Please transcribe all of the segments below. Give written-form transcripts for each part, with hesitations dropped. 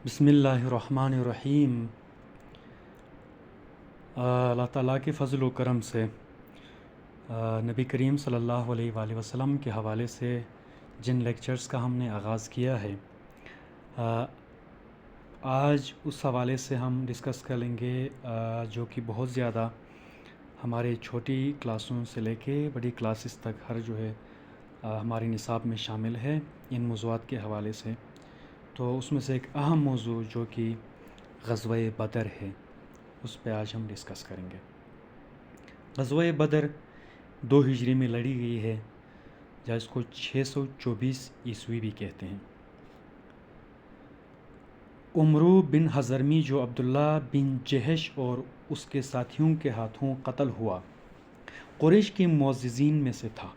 بسم اللہ الرحمن الرحیم۔ اللہ تعالیٰ کے فضل و کرم سے نبی کریم صلی اللہ علیہ وآلہ وسلم کے حوالے سے جن لیکچرز کا ہم نے آغاز کیا ہے، آج اس حوالے سے ہم ڈسکس کریں گے جو کہ بہت زیادہ ہمارے چھوٹی کلاسوں سے لے کے بڑی کلاسز تک ہر جو ہے ہماری نصاب میں شامل ہے ان موضوعات کے حوالے سے۔ تو اس میں سے ایک اہم موضوع جو کہ غزوہ بدر ہے، اس پہ آج ہم ڈسکس کریں گے۔ غزوہ بدر 2 ہجری میں لڑی گئی ہے، یا اس کو 624 عیسوی بھی کہتے ہیں۔ عمرو بن حضرمی جو عبداللہ بن جہش اور اس کے ساتھیوں کے ہاتھوں قتل ہوا، قریش کے معززین میں سے تھا۔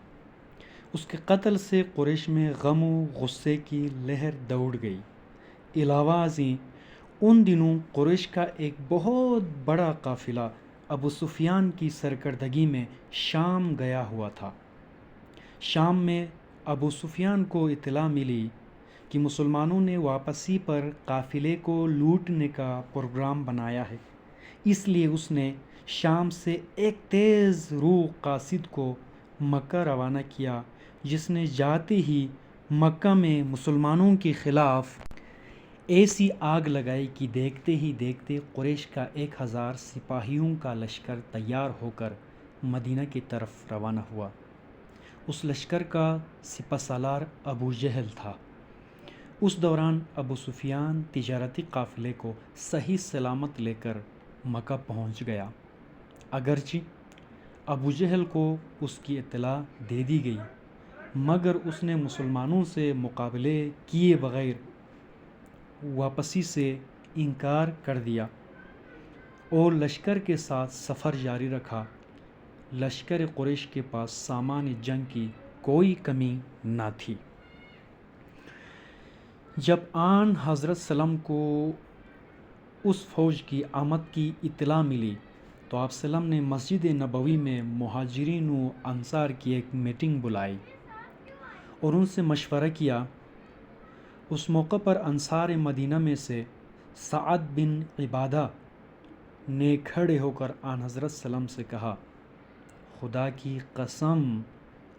اس کے قتل سے قریش میں غم و غصے کی لہر دوڑ گئی۔ علاوہ ازیں ان دنوں قریش کا ایک بہت بڑا قافلہ ابو سفیان کی سرکردگی میں شام گیا ہوا تھا۔ شام میں ابو سفیان کو اطلاع ملی کہ مسلمانوں نے واپسی پر قافلے کو لوٹنے کا پروگرام بنایا ہے، اس لیے اس نے شام سے ایک تیز روح قاصد کو مکہ روانہ کیا، جس نے جاتے ہی مکہ میں مسلمانوں کے خلاف ایسی آگ لگائی کہ دیکھتے ہی دیکھتے قریش کا 1000 سپاہیوں کا لشکر تیار ہو کر مدینہ کی طرف روانہ ہوا۔ اس لشکر کا سپہ سالار ابو جہل تھا۔ اس دوران ابو سفیان تجارتی قافلے کو صحیح سلامت لے کر مکہ پہنچ گیا، اگرچہ ابو جہل کو اس کی اطلاع دے دی گئی، مگر اس نے مسلمانوں سے مقابلے کیے بغیر واپسی سے انکار کر دیا اور لشکر کے ساتھ سفر جاری رکھا۔ لشکر قریش کے پاس سامان جنگ کی کوئی کمی نہ تھی۔ جب آن حضرت سلم کو اس فوج کی آمد کی اطلاع ملی تو آپ سلم نے مسجد نبوی میں مہاجرین و انصار کی ایک میٹنگ بلائی اور ان سے مشورہ کیا۔ اس موقع پر انصار مدینہ میں سے سعد بن عبادہ نے کھڑے ہو کر آن حضرت سلم سے کہا، خدا کی قسم،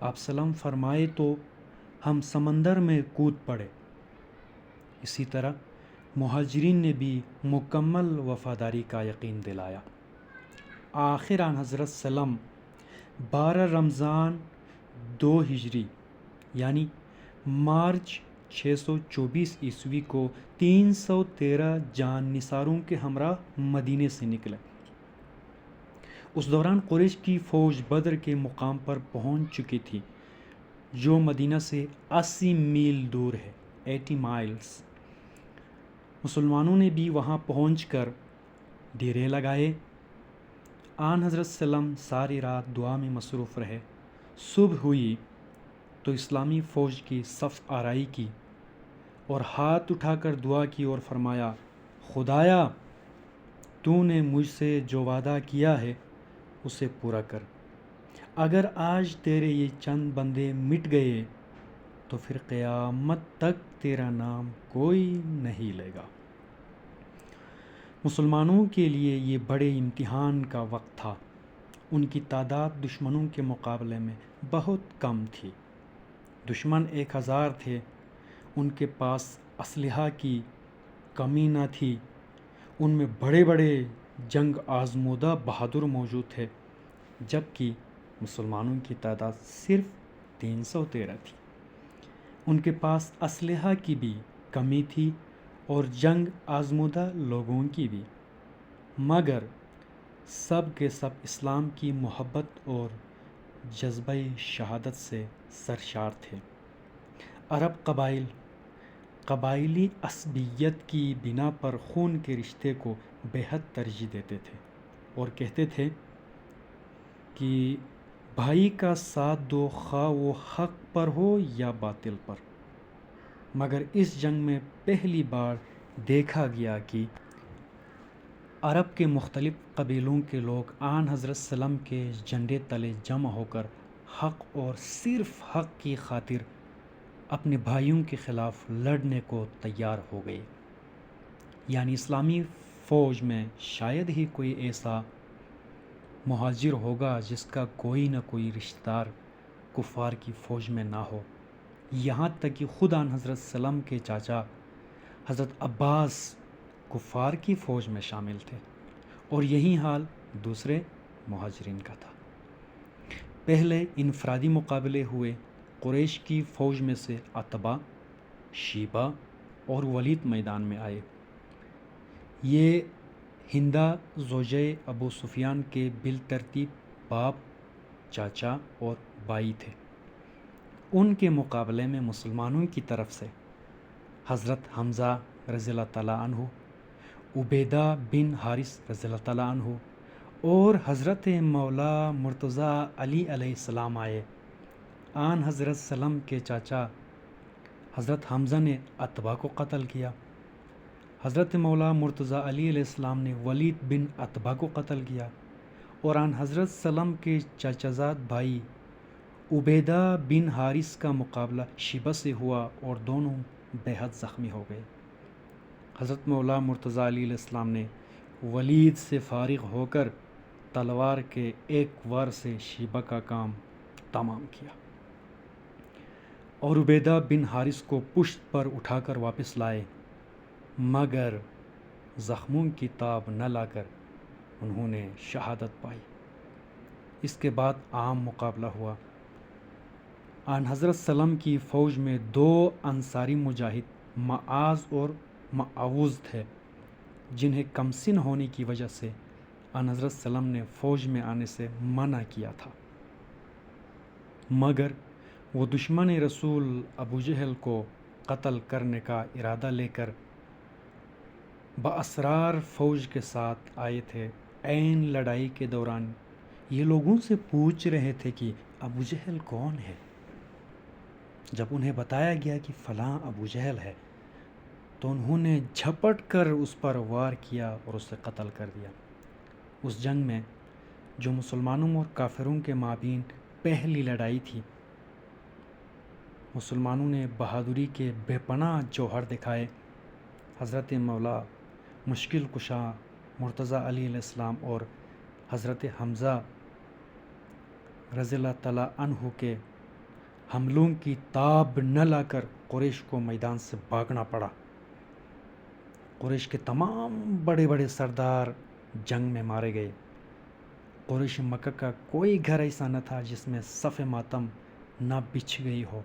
آپ سلم فرمائے تو ہم سمندر میں کود پڑے۔ اسی طرح مہاجرین نے بھی مکمل وفاداری کا یقین دلایا۔ آخر آن حضرت سلم 12 رمضان 2 ہجری یعنی مارچ 624 عیسوی کو 313 جان نثاروں کے ہمراہ مدینے سے نکلے۔ اس دوران قریش کی فوج بدر کے مقام پر پہنچ چکی تھی، جو مدینہ سے 80 میل دور ہے، 80 مائلز۔ مسلمانوں نے بھی وہاں پہنچ کر ڈیرے لگائے۔ آن حضرت سلم ساری رات دعا میں مصروف رہے۔ صبح ہوئی تو اسلامی فوج کی صف آرائی کی اور ہاتھ اٹھا کر دعا کی اور فرمایا، خدایا، تو نے مجھ سے جو وعدہ کیا ہے اسے پورا کر۔ اگر آج تیرے یہ چند بندے مٹ گئے تو پھر قیامت تک تیرا نام کوئی نہیں لے گا۔ مسلمانوں کے لیے یہ بڑے امتحان کا وقت تھا۔ ان کی تعداد دشمنوں کے مقابلے میں بہت کم تھی۔ دشمن 1000 تھے، ان کے پاس اسلحہ کی کمی نہ تھی، ان میں بڑے بڑے جنگ آزمودہ بہادر موجود تھے، جبکہ مسلمانوں کی تعداد صرف 313 تھی۔ ان کے پاس اسلحہ کی بھی کمی تھی اور جنگ آزمودہ لوگوں کی بھی، مگر سب کے سب اسلام کی محبت اور جذبہ شہادت سے سرشار تھے۔ عرب قبائلی عصبیت کی بنا پر خون کے رشتے کو بے حد ترجیح دیتے تھے اور کہتے تھے کہ بھائی کا ساتھ دو، خواہ وہ حق پر ہو یا باطل پر۔ مگر اس جنگ میں پہلی بار دیکھا گیا کہ عرب کے مختلف قبیلوں کے لوگ آن حضرت سلم کے جھنڈے تلے جمع ہو کر حق اور صرف حق کی خاطر اپنے بھائیوں کے خلاف لڑنے کو تیار ہو گئے۔ یعنی اسلامی فوج میں شاید ہی کوئی ایسا مہاجر ہوگا جس کا کوئی نہ کوئی رشتہ دار کفار کی فوج میں نہ ہو، یہاں تک کہ خود آن حضرت سلم کے چاچا حضرت عباس کفار کی فوج میں شامل تھے، اور یہی حال دوسرے مہاجرین کا تھا۔ پہلے انفرادی مقابلے ہوئے، قریش کی فوج میں سے عتبہ، شیبہ اور ولید میدان میں آئے۔ یہ ہندہ زوجہ ابو سفیان کے بالترتیب باپ، چاچا اور بھائی تھے۔ ان کے مقابلے میں مسلمانوں کی طرف سے حضرت حمزہ رضی اللہ تعالیٰ عنہ، عبیدہ بن حارث رضی اللہ تعالیٰ عنہ اور حضرت مولا مرتضیٰ علی علیہ السلام آئے۔ آن حضرت سلم کے چاچا حضرت حمزہ نے عتبہ کو قتل کیا، حضرت مولا مرتضیٰ علی علیہ السلام نے ولید بن عتبہ کو قتل کیا، اور آن حضرت سلم کے چاچا زاد بھائی عبیدہ بن حارث کا مقابلہ شیبہ سے ہوا اور دونوں بے حد زخمی ہو گئے۔ حضرت مولا مرتضیٰ علی علیہ السلام نے ولید سے فارغ ہو کر تلوار کے ایک وار سے شیبہ کا کام تمام کیا اور عبیدہ بن حارث کو پشت پر اٹھا کر واپس لائے، مگر زخموں کی تاب نہ لا کر انہوں نے شہادت پائی۔ اس کے بعد عام مقابلہ ہوا۔ آن حضرت سلم کی فوج میں 2 انصاری مجاہد معاذ اور معوذ تھے، جنہیں کمسن ہونے کی وجہ سے آن حضرت سلم نے فوج میں آنے سے منع کیا تھا، مگر وہ دشمن رسول ابو جہل کو قتل کرنے کا ارادہ لے کر باسرار فوج کے ساتھ آئے تھے۔ عین لڑائی کے دوران یہ لوگوں سے پوچھ رہے تھے کہ ابو جہل کون ہے۔ جب انہیں بتایا گیا کہ فلاں ابو جہل ہے تو انہوں نے جھپٹ کر اس پر وار کیا اور اسے قتل کر دیا۔ اس جنگ میں جو مسلمانوں اور کافروں کے مابین پہلی لڑائی تھی، مسلمانوں نے بہادری کے بے پناہ جوہر دکھائے۔ حضرت مولا مشکل کشا مرتضیٰ علی علیہ السلام اور حضرت حمزہ رضی اللہ تعالیٰ عنہ کے حملوں کی تاب نہ لا کر قریش کو میدان سے بھاگنا پڑا۔ قریش کے تمام بڑے بڑے سردار جنگ میں مارے گئے۔ قریش مکہ کا کوئی گھر ایسا نہ تھا جس میں صف ماتم نہ بچھ گئی ہو۔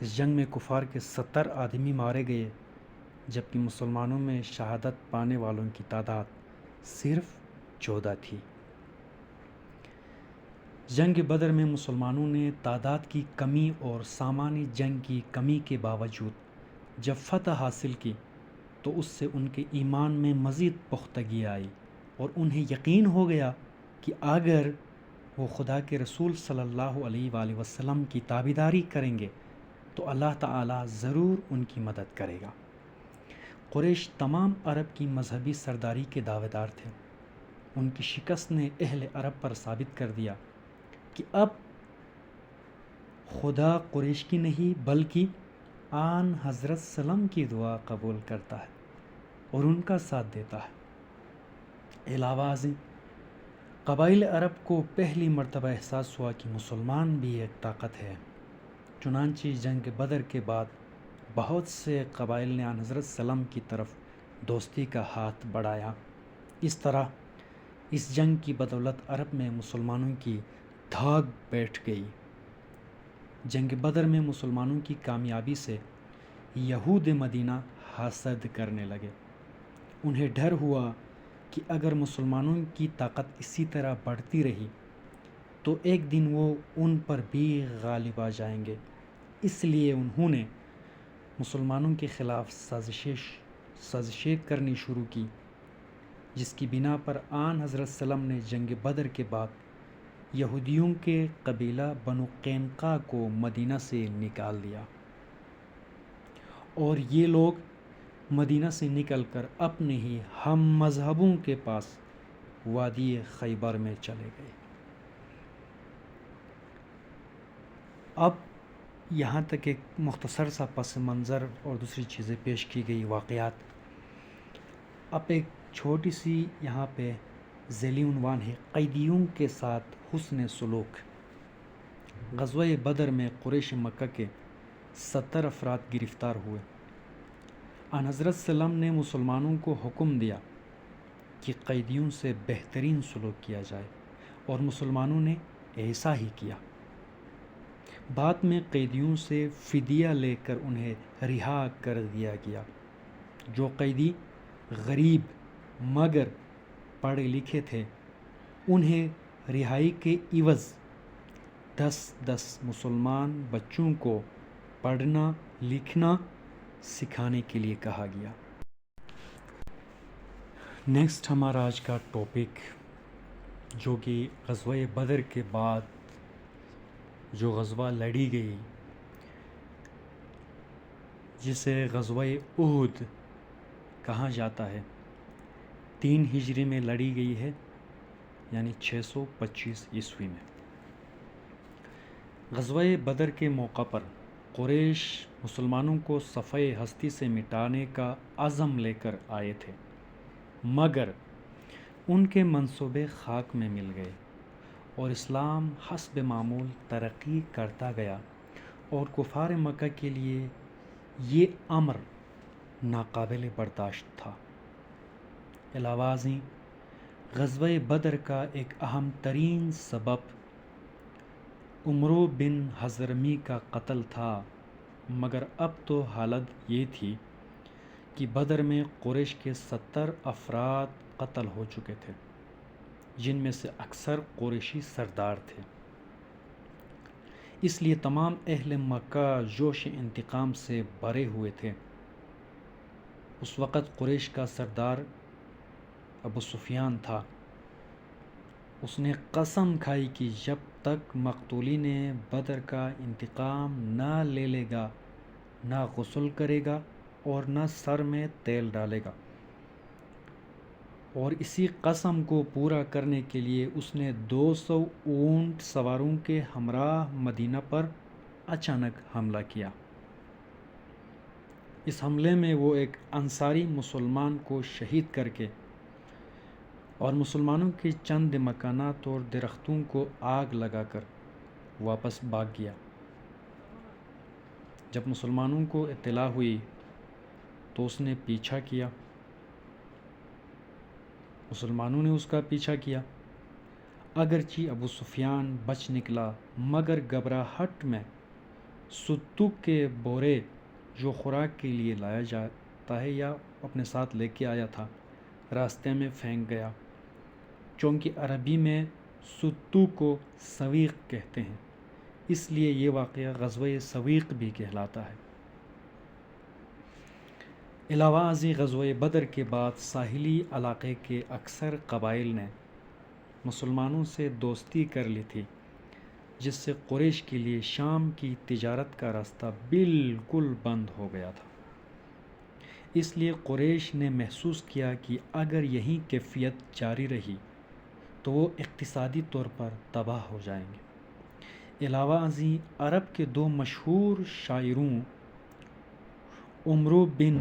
اس جنگ میں کفار کے 70 آدمی مارے گئے، جبکہ مسلمانوں میں شہادت پانے والوں کی تعداد صرف 14 تھی۔ جنگ بدر میں مسلمانوں نے تعداد کی کمی اور سامان جنگ کی کمی کے باوجود جب فتح حاصل کی تو اس سے ان کے ایمان میں مزید پختگی آئی، اور انہیں یقین ہو گیا کہ اگر وہ خدا کے رسول صلی اللہ علیہ وآلہ وسلم کی تابعداری کریں گے تو اللہ تعالیٰ ضرور ان کی مدد کرے گا۔ قریش تمام عرب کی مذہبی سرداری کے دعوے دار تھے۔ ان کی شکست نے اہل عرب پر ثابت کر دیا کہ اب خدا قریش کی نہیں بلکہ آن حضرت سلم کی دعا قبول کرتا ہے اور ان کا ساتھ دیتا ہے۔ علاوہ ازیں قبائل عرب کو پہلی مرتبہ احساس ہوا کہ مسلمان بھی ایک طاقت ہے۔ چنانچہ جنگ بدر کے بعد بہت سے قبائل نے آن حضرت سلم کی طرف دوستی کا ہاتھ بڑھایا۔ اس طرح اس جنگ کی بدولت عرب میں مسلمانوں کی دھاگ بیٹھ گئی۔ جنگ بدر میں مسلمانوں کی کامیابی سے یہود مدینہ حسد کرنے لگے۔ انہیں ڈر ہوا کہ اگر مسلمانوں کی طاقت اسی طرح بڑھتی رہی تو ایک دن وہ ان پر بھی غالب آ جائیں گے۔ اس لیے انہوں نے مسلمانوں کے خلاف سازشیں کرنی شروع کی، جس کی بنا پر آن حضرت سلم نے جنگ بدر کے بعد یہودیوں کے قبیلہ بنو قینقاع کو مدینہ سے نکال دیا، اور یہ لوگ مدینہ سے نکل کر اپنے ہی ہم مذہبوں کے پاس وادی خیبر میں چلے گئے۔ اب یہاں تک ایک مختصر سا پس منظر اور دوسری چیزیں پیش کی گئی، واقعات۔ اب ایک چھوٹی سی یہاں پہ ذیلی عنوان ہے: قیدیوں کے ساتھ حسن سلوک۔ غزوہ بدر میں قریش مکہ کے 70 افراد گرفتار ہوئے۔ آن حضرت صلی اللہ علیہ وسلم نے مسلمانوں کو حکم دیا کہ قیدیوں سے بہترین سلوک کیا جائے، اور مسلمانوں نے ایسا ہی کیا۔ بعد میں قیدیوں سے فدیہ لے کر انہیں رہا کر دیا گیا۔ جو قیدی غریب مگر پڑھے لکھے تھے، انہیں رہائی کے عوض 10 مسلمان بچوں کو پڑھنا لکھنا سکھانے کے لیے کہا گیا۔ نیکسٹ ہمارا آج کا ٹاپک، جو کہ غزوہ بدر کے بعد جو غزوہ لڑی گئی، جسے غزوہ احد کہا جاتا ہے، 3 ہجری میں لڑی گئی ہے، یعنی 625 عیسوی میں۔ غزوہ بدر کے موقع پر قریش مسلمانوں کو صفحہ ہستی سے مٹانے کا عزم لے کر آئے تھے، مگر ان کے منصوبے خاک میں مل گئے، اور اسلام حسب معمول ترقی کرتا گیا، اور کفار مکہ کے لیے یہ امر ناقابل برداشت تھا۔ علاوہ ازیں غزوہ بدر کا ایک اہم ترین سبب عمرو بن حضرمی کا قتل تھا، مگر اب تو حالت یہ تھی کہ بدر میں قریش کے 70 افراد قتل ہو چکے تھے، جن میں سے اکثر قریشی سردار تھے۔ اس لیے تمام اہل مکہ جوش انتقام سے بھرے ہوئے تھے۔ اس وقت قریش کا سردار ابو سفیان تھا۔ اس نے قسم کھائی کہ جب تک مقتولین بدر کا انتقام نہ لے لے گا، نہ غسل کرے گا اور نہ سر میں تیل ڈالے گا۔ اور اسی قسم کو پورا کرنے کے لیے اس نے 200 اونٹ سواروں کے ہمراہ مدینہ پر اچانک حملہ کیا۔ اس حملے میں وہ ایک انصاری مسلمان کو شہید کر کے اور مسلمانوں کے چند مکانات اور درختوں کو آگ لگا کر واپس بھاگ گیا۔ جب مسلمانوں کو اطلاع ہوئی تو اس نے پیچھا کیا، مسلمانوں نے اس کا پیچھا کیا۔ اگرچہ ابو سفیان بچ نکلا، مگر گھبراہٹ میں ستو کے بورے جو خوراک کے لیے لایا جاتا ہے یا اپنے ساتھ لے کے آیا تھا، راستے میں پھینک گیا، چونکہ عربی میں ستو کو سویق کہتے ہیں، اس لیے یہ واقعہ غزوہ سویق بھی کہلاتا ہے۔ علاوہ ازیں غزوہ بدر کے بعد ساحلی علاقے کے اکثر قبائل نے مسلمانوں سے دوستی کر لی تھی، جس سے قریش کے لیے شام کی تجارت کا راستہ بالکل بند ہو گیا تھا۔ اس لیے قریش نے محسوس کیا کہ اگر یہی کیفیت جاری رہی تو وہ اقتصادی طور پر تباہ ہو جائیں گے۔ علاوہ ازیں عرب کے 2 مشہور شاعروں عمرو بن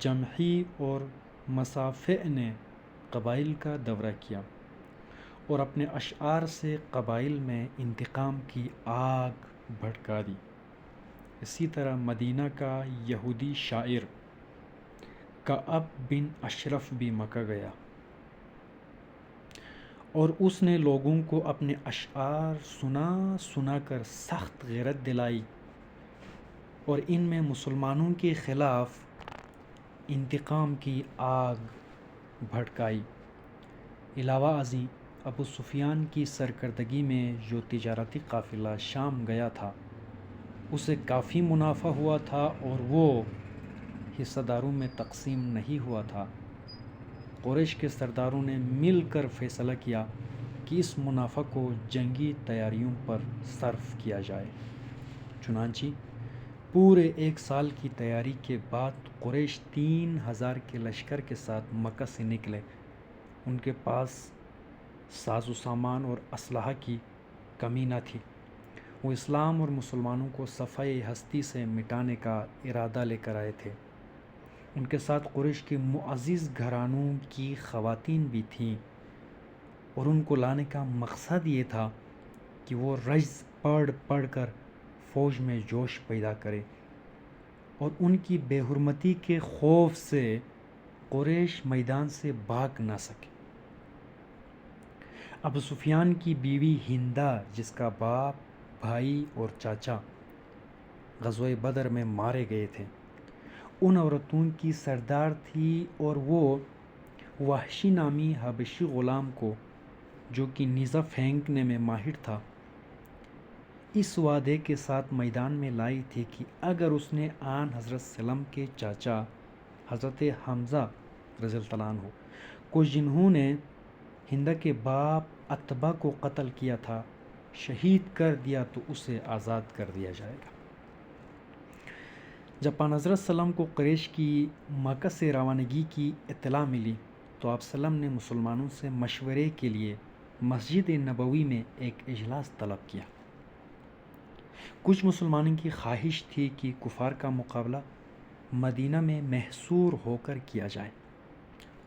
جمحی اور مصافع نے قبائل کا دورہ کیا اور اپنے اشعار سے قبائل میں انتقام کی آگ بھڑکا دی۔ اسی طرح مدینہ کا یہودی شاعر کعب بن اشرف بھی مکہ گیا، اور اس نے لوگوں کو اپنے اشعار سنا کر سخت غیرت دلائی اور ان میں مسلمانوں کے خلاف انتقام کی آگ بھڑکائی۔ علاوہ ازیں ابو سفیان کی سرکردگی میں جو تجارتی قافلہ شام گیا تھا، اسے کافی منافع ہوا تھا اور وہ حصہ داروں میں تقسیم نہیں ہوا تھا۔ قریش کے سرداروں نے مل کر فیصلہ کیا کہ اس منافع کو جنگی تیاریوں پر صرف کیا جائے۔ چنانچہ پورے 1 سال کی تیاری کے بعد قریش 3000 کے لشکر کے ساتھ مکہ سے نکلے۔ ان کے پاس ساز و سامان اور اسلحہ کی کمی نہ تھی۔ وہ اسلام اور مسلمانوں کو صفحہ ہستی سے مٹانے کا ارادہ لے کر آئے تھے۔ ان کے ساتھ قریش کے معزز گھرانوں کی خواتین بھی تھیں، اور ان کو لانے کا مقصد یہ تھا کہ وہ رجز پڑھ کر فوج میں جوش پیدا کرے اور ان کی بے حرمتی کے خوف سے قریش میدان سے بھاگ نہ سکے۔ ابو سفیان کی بیوی ہندہ، جس کا باپ، بھائی اور چاچا غزوہ بدر میں مارے گئے تھے، ان عورتوں کی سردار تھی، اور وہ وحشی نامی حبشی غلام کو، جو کہ نیزہ پھینکنے میں ماہر تھا، اس وعدے کے ساتھ میدان میں لائی تھی کہ اگر اس نے آن حضرت سلم کے چاچا حضرت حمزہ رضی اللہ عنہ کو، جنہوں نے ہندہ کے باپ عتبہ کو قتل کیا تھا، شہید کر دیا تو اسے آزاد کر دیا جائے گا۔ جب آن حضرت سلم کو قریش کی مکہ سے روانگی کی اطلاع ملی تو آپ سلم نے مسلمانوں سے مشورے کے لیے مسجد نبوی میں ایک اجلاس طلب کیا۔ کچھ مسلمانوں کی خواہش تھی کہ کفار کا مقابلہ مدینہ میں محصور ہو کر کیا جائے۔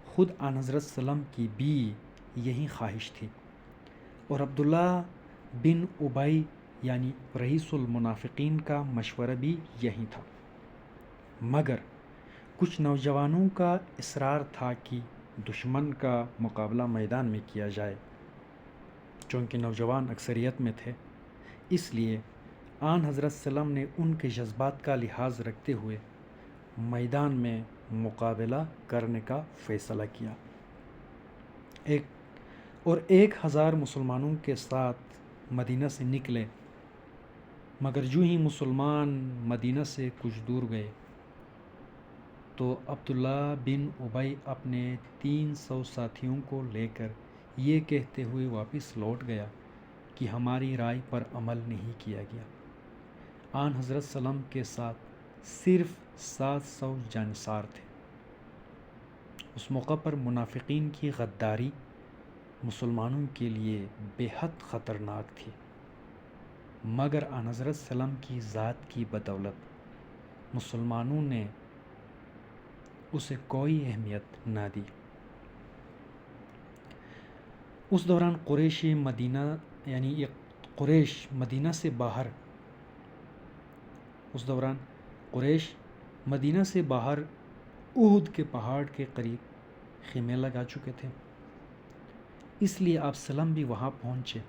خود آن حضرت سلم کی بھی یہی خواہش تھی، اور عبداللہ بن ابی یعنی رئیس المنافقین کا مشورہ بھی یہی تھا، مگر کچھ نوجوانوں کا اصرار تھا کہ دشمن کا مقابلہ میدان میں کیا جائے۔ چونکہ نوجوان اکثریت میں تھے، اس لیے آن حضرت سلم نے ان کے جذبات کا لحاظ رکھتے ہوئے میدان میں مقابلہ کرنے کا فیصلہ کیا۔ 1000 مسلمانوں کے ساتھ مدینہ سے نکلے، مگر جو ہی مسلمان مدینہ سے کچھ دور گئے تو عبداللہ بن ابی اپنے 300 ساتھیوں کو لے کر یہ کہتے ہوئے واپس لوٹ گیا کہ ہماری رائے پر عمل نہیں کیا گیا۔ آن حضرت سلم کے ساتھ صرف 700 جانصار تھے۔ اس موقع پر منافقین کی غداری مسلمانوں کے لیے بے حد خطرناک تھی، مگر آن حضرت سلم کی ذات کی بدولت مسلمانوں نے اسے کوئی اہمیت نہ دی۔ اس دوران قریش مدینہ سے باہر احد کے پہاڑ کے قریب خیمے لگا چکے تھے، اس لیے آپ سلم بھی وہاں پہنچے۔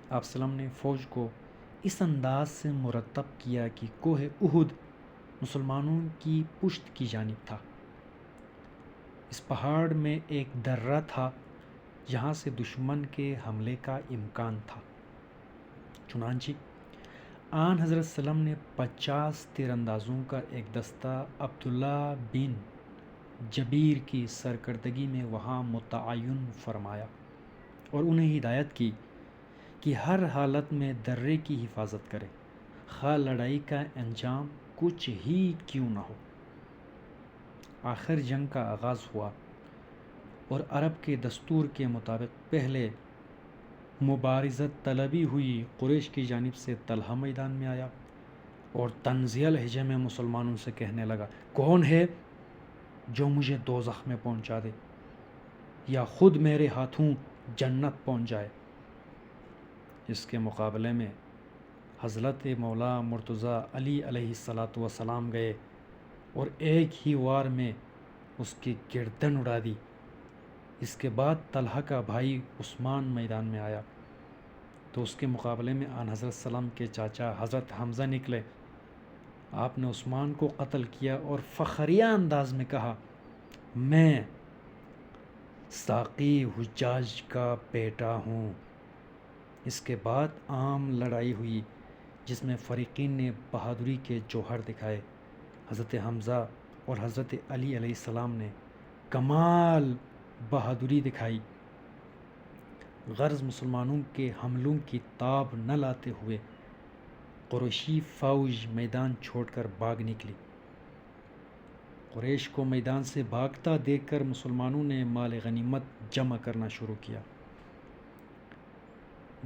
آپ سلم نے فوج کو اس انداز سے مرتب کیا کہ کوہ احد مسلمانوں کی پشت کی جانب تھا۔ اس پہاڑ میں ایک درہ تھا جہاں سے دشمن کے حملے کا امکان تھا۔ چنانچہ آن حضرت سلم نے 50 تیر اندازوں کا ایک دستہ عبداللہ بن جبیر کی سرکردگی میں وہاں متعین فرمایا اور انہیں ہدایت کی کہ ہر حالت میں درے کی حفاظت کرے، خواہ لڑائی کا انجام کچھ ہی کیوں نہ ہو۔ آخر جنگ کا آغاز ہوا، اور عرب کے دستور کے مطابق پہلے مبارزت طلبی ہوئی۔ قریش کی جانب سے طلحہ میدان میں آیا اور تنزیہ لہجے میں مسلمانوں سے کہنے لگا، کون ہے جو مجھے دوزخ میں پہنچا دے یا خود میرے ہاتھوں جنت پہنچ جائے؟ اس کے مقابلے میں حضرت مولا مرتضیٰ علی علیہ السلام گئے اور ایک ہی وار میں اس کی گردن اڑا دی۔ اس کے بعد طلحہ کا بھائی عثمان میدان میں آیا تو اس کے مقابلے میں آن حضرت سلم کے چاچا حضرت حمزہ نکلے۔ آپ نے عثمان کو قتل کیا اور فخریہ انداز میں کہا، میں ساقی حجاج کا بیٹا ہوں۔ اس کے بعد عام لڑائی ہوئی جس میں فریقین نے بہادری کے جوہر دکھائے۔ حضرت حمزہ اور حضرت علی علیہ السلام نے کمال بہادری دکھائی۔ غرض مسلمانوں کے حملوں کی تاب نہ لاتے ہوئے قریشی فوج میدان چھوڑ کر بھاگ نکلی۔ قریش کو میدان سے بھاگتا دیکھ کر مسلمانوں نے مال غنیمت جمع کرنا شروع کیا۔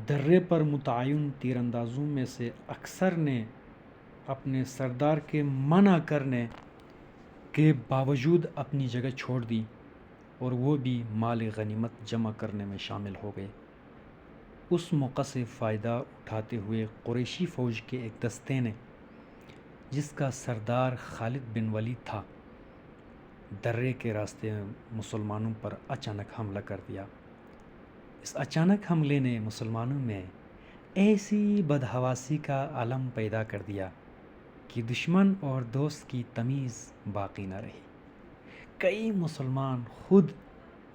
درے پر متعین تیر اندازوں میں سے اکثر نے اپنے سردار کے منع کرنے کے باوجود اپنی جگہ چھوڑ دی اور وہ بھی مال غنیمت جمع کرنے میں شامل ہو گئے۔ اس موقع سے فائدہ اٹھاتے ہوئے قریشی فوج کے ایک دستے نے، جس کا سردار خالد بن ولید تھا، درے کے راستے میں مسلمانوں پر اچانک حملہ کر دیا۔ اس اچانک حملے نے مسلمانوں میں ایسی بدحواسی کا عالم پیدا کر دیا کہ دشمن اور دوست کی تمیز باقی نہ رہی۔ کئی مسلمان خود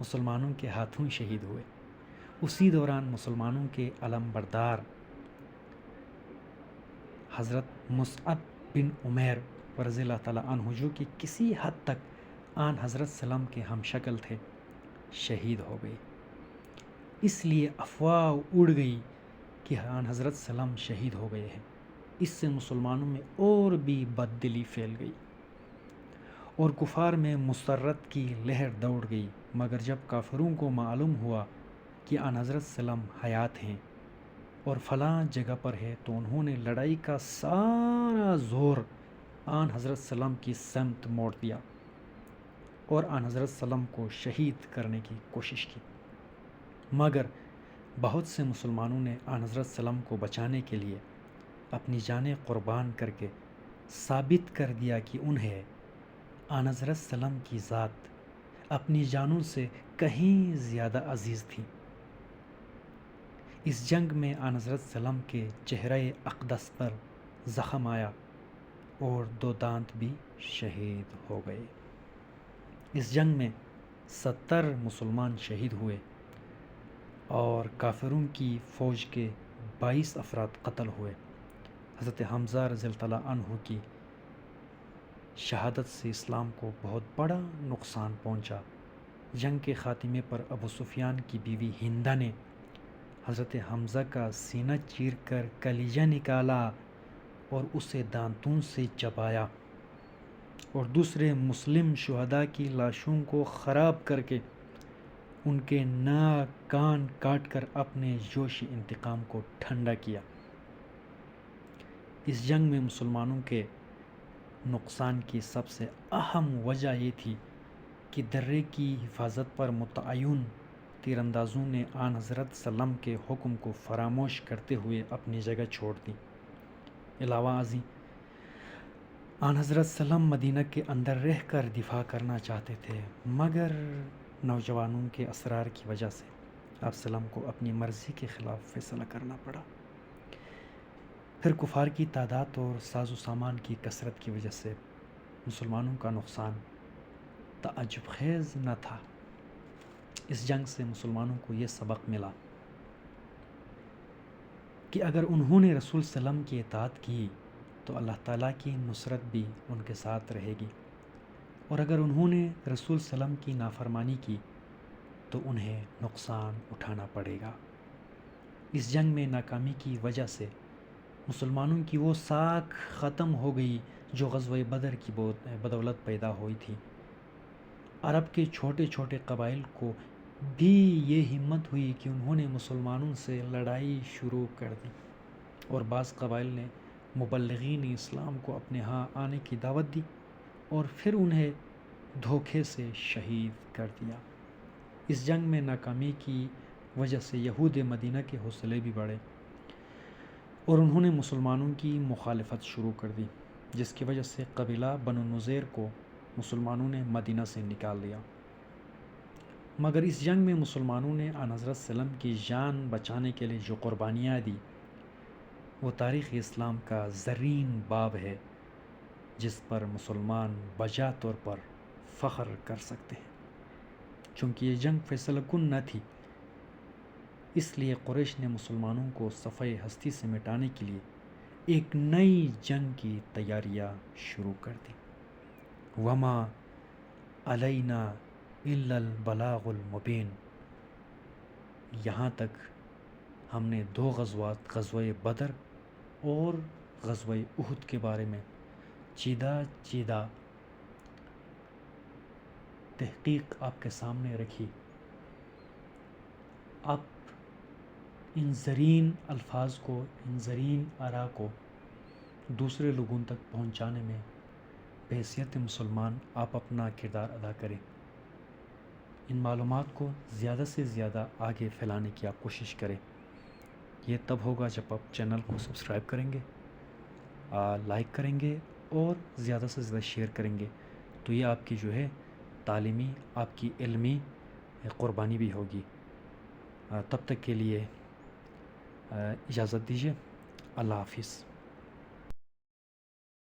مسلمانوں کے ہاتھوں شہید ہوئے۔ اسی دوران مسلمانوں کے علم بردار حضرت مصعب بن عمیر رضی اللہ تعالیٰ عنہ، جو کہ کسی حد تک آن حضرت سلام کے ہم شکل تھے، شہید ہو گئے۔ اس لیے افواہ اڑ گئی کہ آن حضرت سلام شہید ہو گئے ہیں۔ اس سے مسلمانوں میں اور بھی بد دلی پھیل گئی اور کفار میں مسرت کی لہر دوڑ گئی۔ مگر جب کافروں کو معلوم ہوا کہ آن حضرت سلام حیات ہیں اور فلاں جگہ پر ہے، تو انہوں نے لڑائی کا سارا زور آن حضرت سلام کی سمت موڑ دیا اور آن حضرت سلام کو شہید کرنے کی کوشش کی۔ مگر بہت سے مسلمانوں نے آن حضرت سلام کو بچانے کے لیے اپنی جانیں قربان کر کے ثابت کر دیا کہ انہیں آن حضرت سلام کی ذات اپنی جانوں سے کہیں زیادہ عزیز تھی۔ اس جنگ میں آن حضرت سلام کے چہرہ اقدس پر زخم آیا اور 2 دانت بھی شہید ہو گئے۔ اس جنگ میں 70 مسلمان شہید ہوئے اور کافروں کی فوج کے 22 افراد قتل ہوئے۔ حضرت حمزہ رضی اللہ تعالیٰ عنہ کی شہادت سے اسلام کو بہت بڑا نقصان پہنچا۔ جنگ کے خاتمے پر ابو سفیان کی بیوی ہندہ نے حضرت حمزہ کا سینہ چیر کر کلیجہ نکالا اور اسے دانتوں سے چبایا اور دوسرے مسلم شہداء کی لاشوں کو خراب کر کے ان کے ناک کان کاٹ کر اپنے جوش انتقام کو ٹھنڈا کیا۔ اس جنگ میں مسلمانوں کے نقصان کی سب سے اہم وجہ یہ تھی کہ درے کی حفاظت پر متعین تیر اندازوں نے آن حضرت سلام کے حکم کو فراموش کرتے ہوئے اپنی جگہ چھوڑ دی۔ علاوہ ازیں آن حضرت سلام مدینہ کے اندر رہ کر دفاع کرنا چاہتے تھے، مگر نوجوانوں کے اصرار کی وجہ سے آپ سلام کو اپنی مرضی کے خلاف فیصلہ کرنا پڑا۔ پھر کفار کی تعداد اور ساز و سامان کی کثرت کی وجہ سے مسلمانوں کا نقصان تعجب خیز نہ تھا۔ اس جنگ سے مسلمانوں کو یہ سبق ملا کہ اگر انہوں نے رسول سلام کی اطاعت کی تو اللہ تعالیٰ کی نصرت بھی ان کے ساتھ رہے گی، اور اگر انہوں نے رسول سلام کی نافرمانی کی تو انہیں نقصان اٹھانا پڑے گا۔ اس جنگ میں ناکامی کی وجہ سے مسلمانوں کی وہ ساکھ ختم ہو گئی جو غزوہ بدر کی بدولت پیدا ہوئی تھی۔ عرب کے چھوٹے چھوٹے قبائل کو بھی یہ ہمت ہوئی کہ انہوں نے مسلمانوں سے لڑائی شروع کر دی، اور بعض قبائل نے مبلغین اسلام کو اپنے ہاں آنے کی دعوت دی اور پھر انہیں دھوکے سے شہید کر دیا۔ اس جنگ میں ناکامی کی وجہ سے یہود مدینہ کے حوصلے بھی بڑھے اور انہوں نے مسلمانوں کی مخالفت شروع کر دی، جس کی وجہ سے قبیلہ بنو نذیر کو مسلمانوں نے مدینہ سے نکال دیا۔ مگر اس جنگ میں مسلمانوں نے آن حضرت سلام کی جان بچانے کے لیے جو قربانیاں دی، وہ تاریخ اسلام کا زرین باب ہے جس پر مسلمان بجا طور پر فخر کر سکتے ہیں۔ چونکہ یہ جنگ فیصلہ کن نہ تھی، اس لیے قریش نے مسلمانوں کو صفحہ ہستی سے مٹانے کے لیے ایک نئی جنگ کی تیاریاں شروع کر دی۔ وما علینا الا البلاغ المبین۔ یہاں تک ہم نے 2 غزوات، غزوہ بدر اور غزوہ احد کے بارے میں چیدہ تحقیق آپ کے سامنے رکھی۔ آپ ان زرین الفاظ کو، ان زرین آراء کو دوسرے لوگوں تک پہنچانے میں بحیثیت مسلمان آپ اپنا کردار ادا کریں. ان معلومات کو زیادہ سے زیادہ آگے پھیلانے کی آپ کوشش کریں. یہ تب ہوگا جب آپ چینل کو سبسکرائب کریں گے، لائک کریں گے اور زیادہ سے زیادہ شیئر کریں گے. تو یہ آپ کی جو ہے تعلیمی، آپ کی علمی قربانی بھی ہوگی. تب تک کے لیے اجازت دیجیے. اللہ حافظ.